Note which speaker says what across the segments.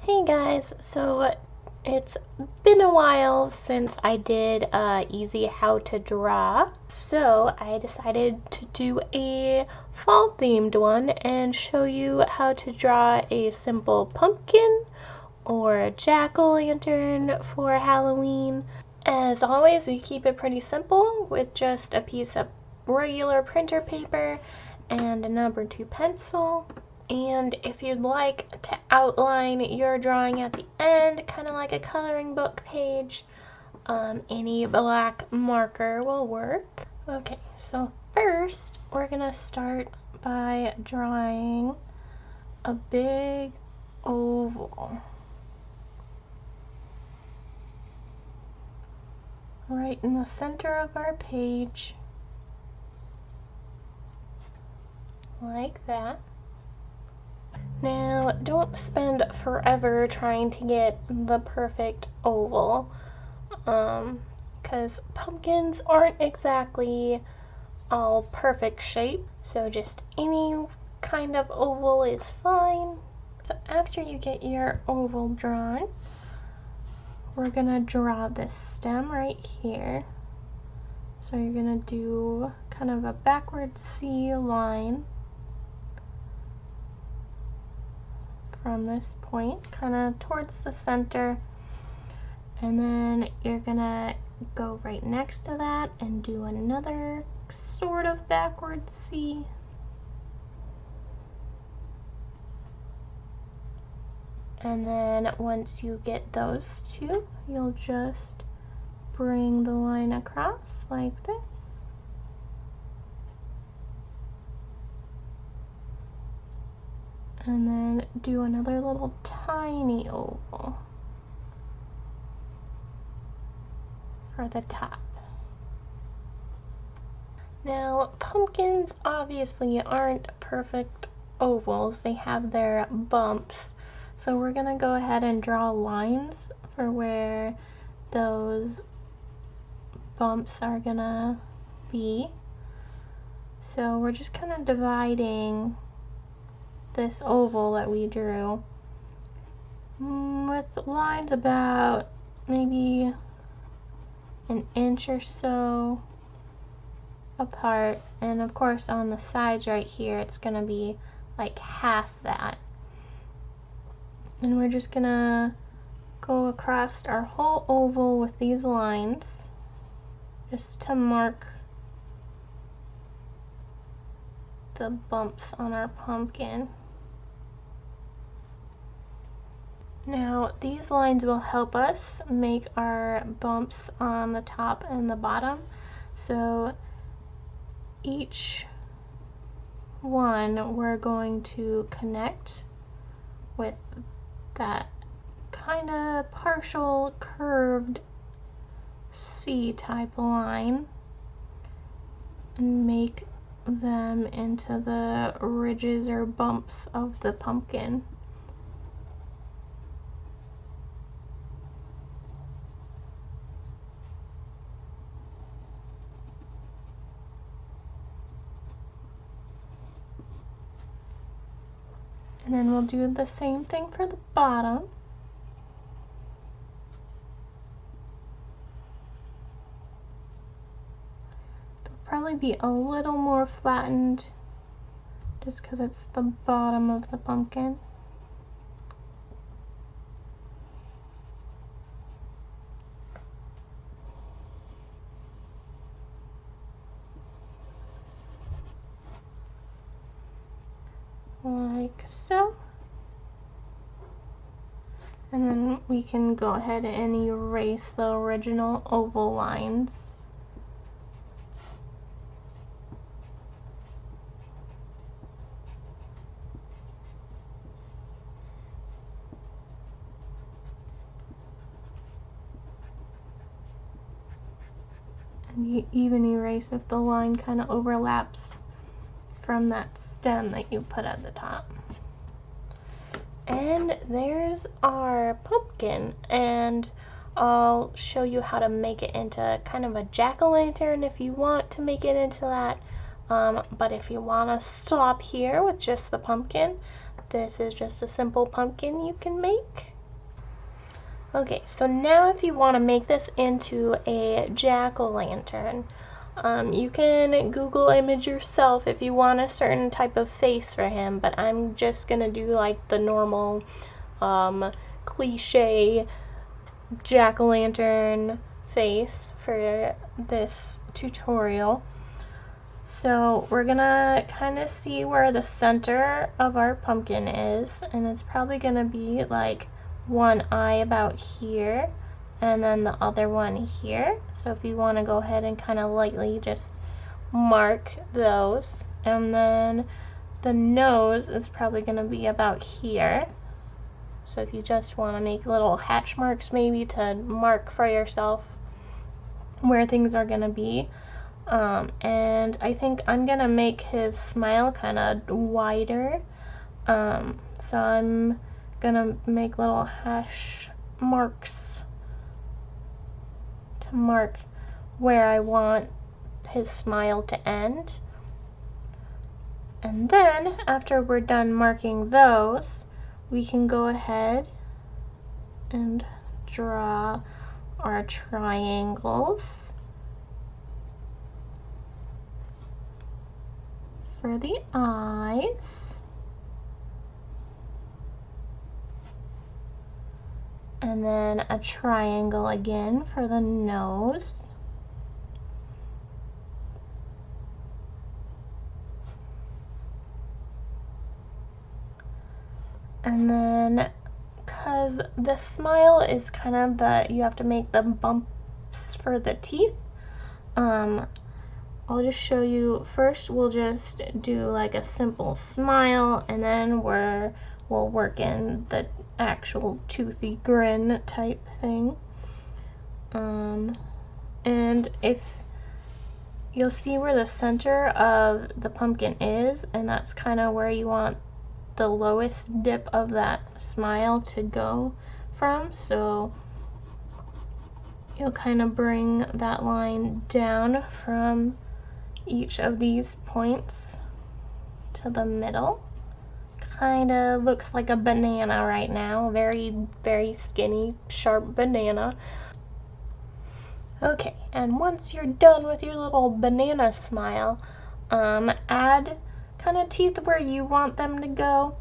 Speaker 1: Hey guys, so it's been a while since I did easy how to draw, so I decided to do a fall themed one and show you how to draw a simple pumpkin or a jack-o'-lantern for Halloween. As always, we keep it pretty simple with just a piece of regular printer paper and a number 2 pencil. And if you'd like to outline your drawing at the end, kind of like a coloring book page, any black marker will work. Okay, so first we're gonna start by drawing a big oval right in the center of our page, like that. Now, don't spend forever trying to get the perfect oval, because pumpkins aren't exactly all perfect shape, so just any kind of oval is fine. So after you get your oval drawn, we're gonna draw this stem right here. So you're gonna do kind of a backward C line from this point kind of towards the center, and then you're gonna go right next to that and do another sort of backward C, and then once you get those two, you'll just bring the line across like this. And then do another little tiny oval for the top. Now, pumpkins obviously aren't perfect ovals. They have their bumps. So we're gonna go ahead and draw lines for where those bumps are gonna be. So we're just kind of dividing this oval that we drew with lines about maybe an inch or so apart, and of course on the sides right here it's gonna be like half that, and we're just gonna go across our whole oval with these lines just to mark the bumps on our pumpkin. Now, these lines will help us make our bumps on the top and the bottom. So each one we're going to connect with that kind of partial curved C type line and make them into the ridges or bumps of the pumpkin. And then we'll do the same thing for the bottom. They'll probably be a little more flattened just because it's the bottom of the pumpkin. Like so. And then we can go ahead and erase the original oval lines. And you even erase if the line kind of overlaps from that stem that you put at the top. And there's our pumpkin, and I'll show you how to make it into kind of a jack-o'-lantern if you want to make it into that, but if you want to stop here with just the pumpkin, this is just a simple pumpkin you can make. Okay, so now if you want to make this into a jack-o'-lantern, you can Google image yourself if you want a certain type of face for him, but I'm just gonna do like the normal cliche jack-o'-lantern face for this tutorial. So we're gonna kind of see where the center of our pumpkin is, and it's probably gonna be like one eye about here and then the other one here. So if you want to go ahead and kind of lightly just mark those, and then the nose is probably going to be about here. So if you just want to make little hatch marks maybe to mark for yourself where things are going to be. And I think I'm going to make his smile kind of wider. So I'm gonna make little hash marks to mark where I want his smile to end. And then after we're done marking those, we can go ahead and draw our triangles for the eyes. And then a triangle again for the nose. And then, because the smile is kind of you have to make the bumps for the teeth, I'll just show you. First we'll just do like a simple smile, and then we'll work in the actual toothy grin type thing. And if you'll see where the center of the pumpkin is, and that's kind of where you want the lowest dip of that smile to go from. So you'll kind of bring that line down from each of these points to the middle. Kind of looks like a banana right now, very, very skinny, sharp banana. Okay, and once you're done with your little banana smile, add kind of teeth where you want them to go.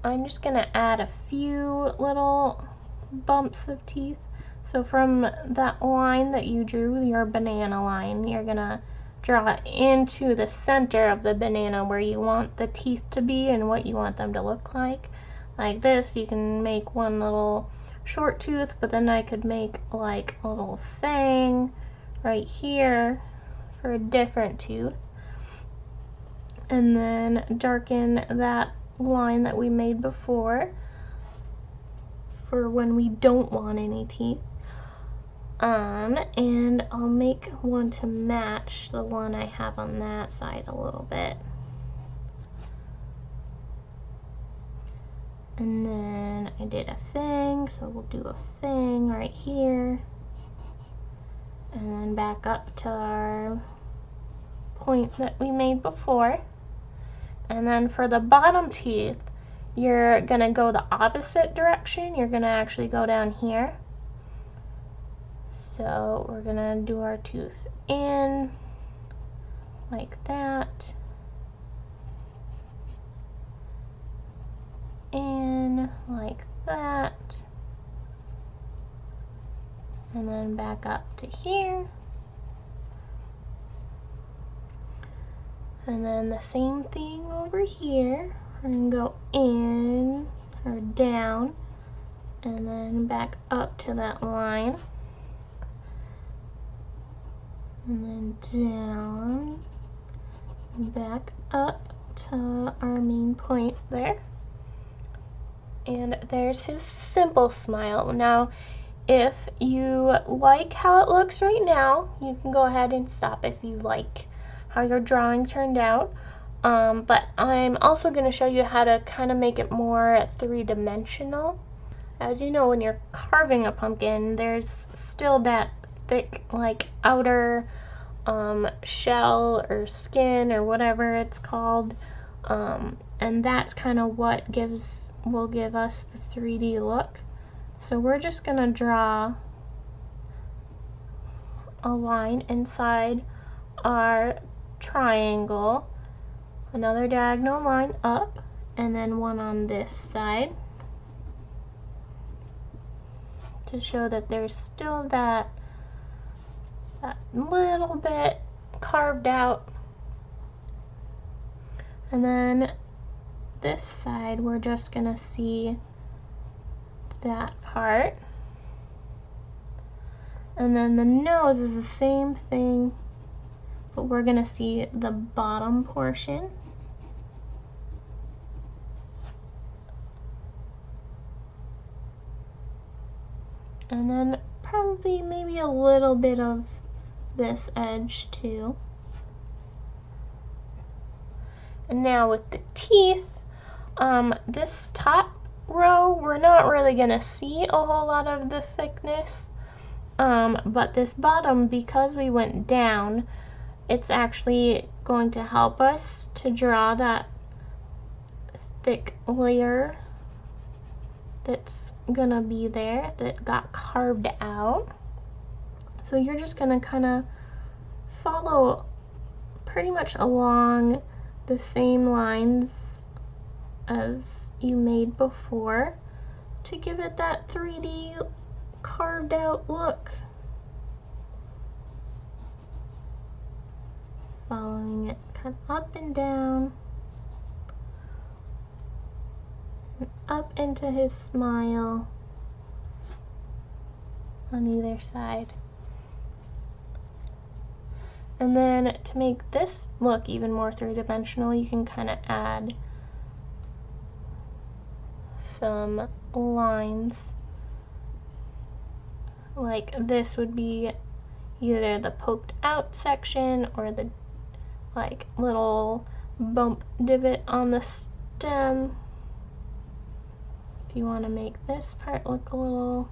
Speaker 1: I'm just gonna add a few little bumps of teeth. So from that line that you drew, your banana line, you're gonna draw into the center of the banana where you want the teeth to be and what you want them to look like. Like this, you can make one little short tooth, but then I could make like a little fang right here for a different tooth. And then darken that line that we made before for when we don't want any teeth. And I'll make one to match the one I have on that side a little bit. And then I did a fang, so we'll do a fang right here. And then back up to our point that we made before. And then for the bottom teeth, you're gonna go the opposite direction. You're gonna actually go down here. So we're gonna do our tooth in like that, in like that, and then back up to here, and then the same thing over here. We're gonna go in or down and then back up to that line. And then down, back up to our main point there. And there's his simple smile. Now, if you like how it looks right now, you can go ahead and stop if you like how your drawing turned out. But I'm also going to show you how to kind of make it more three-dimensional. As you know, when you're carving a pumpkin, there's still that thick, like, outer shell or skin or whatever it's called, and that's kind of what will give us the 3D look. So we're just gonna draw a line inside our triangle, another diagonal line up, and then one on this side to show that there's still that little bit carved out. And then this side, we're just gonna see that part. And then the nose is the same thing, but we're gonna see the bottom portion. And then probably maybe a little bit of this edge too. And now with the teeth, this top row, we're not really gonna see a whole lot of the thickness, but this bottom, because we went down, it's actually going to help us to draw that thick layer that's gonna be there, that got carved out. So you're just gonna kind of follow pretty much along the same lines as you made before to give it that 3D carved out look. Following it kind of up and down, and up into his smile on either side. And then to make this look even more three-dimensional, you can kind of add some lines. Like this would be either the poked out section or the like little bump divot on the stem. If you want to make this part look a little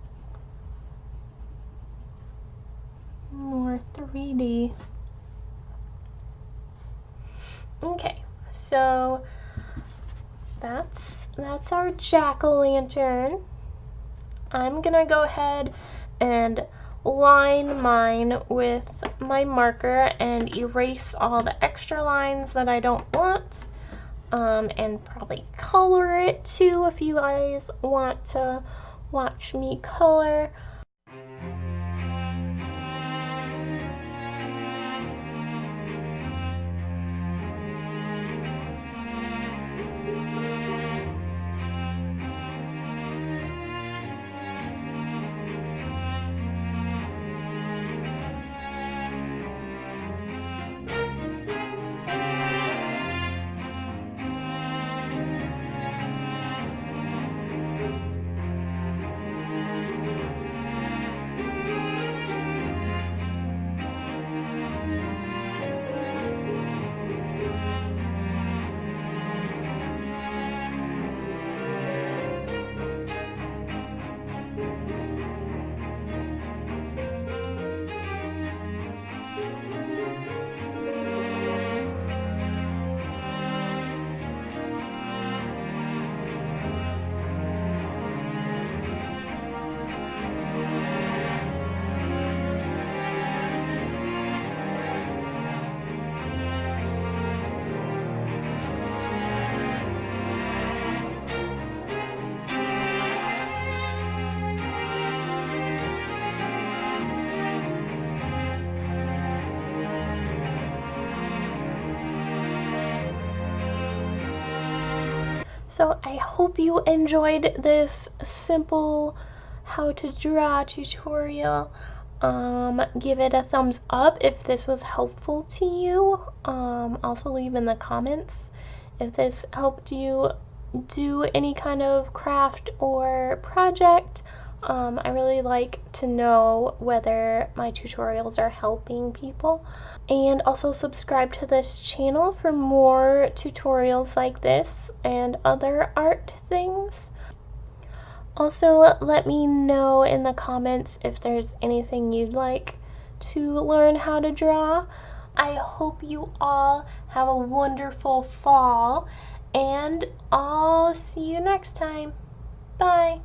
Speaker 1: more 3D. Okay, so that's our jack-o'-lantern. I'm gonna go ahead and line mine with my marker and erase all the extra lines that I don't want, and probably color it too if you guys want to watch me color. So I hope you enjoyed this simple how to draw tutorial. Give it a thumbs up if this was helpful to you. Also leave in the comments if this helped you do any kind of craft or project. I really like to know whether my tutorials are helping people. And also subscribe to this channel for more tutorials like this and other art things. Also, let me know in the comments if there's anything you'd like to learn how to draw. I hope you all have a wonderful fall, and I'll see you next time. Bye!